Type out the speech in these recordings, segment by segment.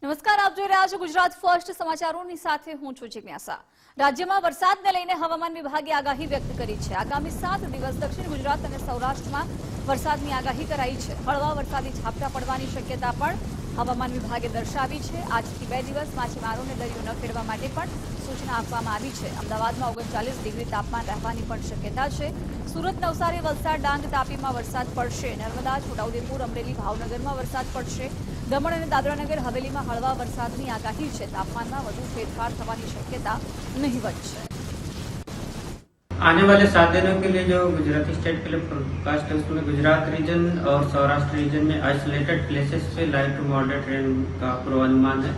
નમસ્કાર, આપ જોઈ રહ્યા છો ગુજરાત ફર્સ્ટ સમાચારોની સાથે હું છું જિજ્ઞાસા। રાજ્યમાં વરસાદને લઈને હવામાન વિભાગે આગાહી વ્યક્ત કરી છે। આગામી 7 દિવસ દક્ષિણ ગુજરાત અને સૌરાષ્ટ્રમાં વરસાદની આગાહી કરાઈ છે। હળવા વરસાદી ઝાપટા પડવાની શક્યતા પણ હવામાન વિભાગે દર્શાવી છે। આજથી 2 દિવસ માછીમારોને દરિયો ન ખેડવા માટે પણ સૂચના આપવામાં આવી છે। અમદાવાદમાં 39 ડિગ્રી તાપમાન રહેવાની પણ શક્યતા છે। સુરત, નવસારી, વલસાડ, ડાંગ, તાપીમાં વરસાદ પડશે। નર્મદા, છોટાઉદેપુર, અમરેલી, ભાવનગરમાં વરસાદ પડશે। દમણ અને દાદરાનગર હવેલીમાં હળવા વરસાદની આગાહી છે। तापमान में વધુ ફેરફાર થવાની શક્યતા નહીવત છે। आने वाले 7 दिनों के लिए जो गुजराती स्टेट के लिए फोरकास्ट है उसमें गुजरात रीजन और सौराष्ट्र रीजन में आइसोलेटेड प्लेसेस पे लाइट टू मॉडरेट रेन का पूर्वानुमान है।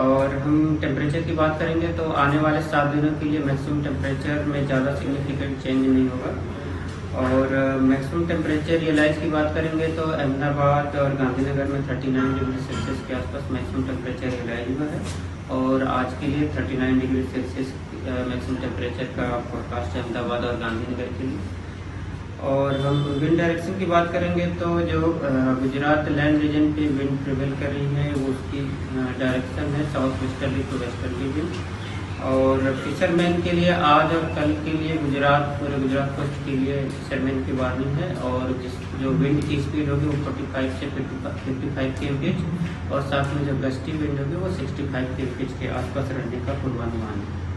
और हम टेम्परेचर की बात करेंगे तो आने वाले 7 दिनों के लिए मैक्सिमम टेम्परेचर में ज़्यादा सिग्निफिकेंट चेंज नहीं होगा। और मैक्सिमम टेम्परेचर रियलाइज की बात करेंगे तो अहमदाबाद और गांधीनगर में 39 डिग्री सेल्सियस के आसपास मैक्सिमम टेम्परेचर रियलाइज हुआ है। और आज के लिए 39 डिग्री सेल्सियस मैक्सिमम टेम्परेचर का फोरकास्ट है अहमदाबाद और गांधीनगर के लिए। और हम विंड डायरेक्शन की बात करेंगे तो जो गुजरात लैंड रीजन पे विंड प्रिवेल कर रही है वो उसकी डायरेक्शन है south westerly to westerly wind. और फिशरमैन के लिए आज और कल के लिए पूरे गुजरात कोस्ट के लिए फिशरमैन की वार्निंग है। और जो विंड की स्पीड होगी वो 45 से 55 kmph और साथ में जो गस्टी विंड होगी वो 65 kmph के आसपास रहने का पूर्वानुमान है।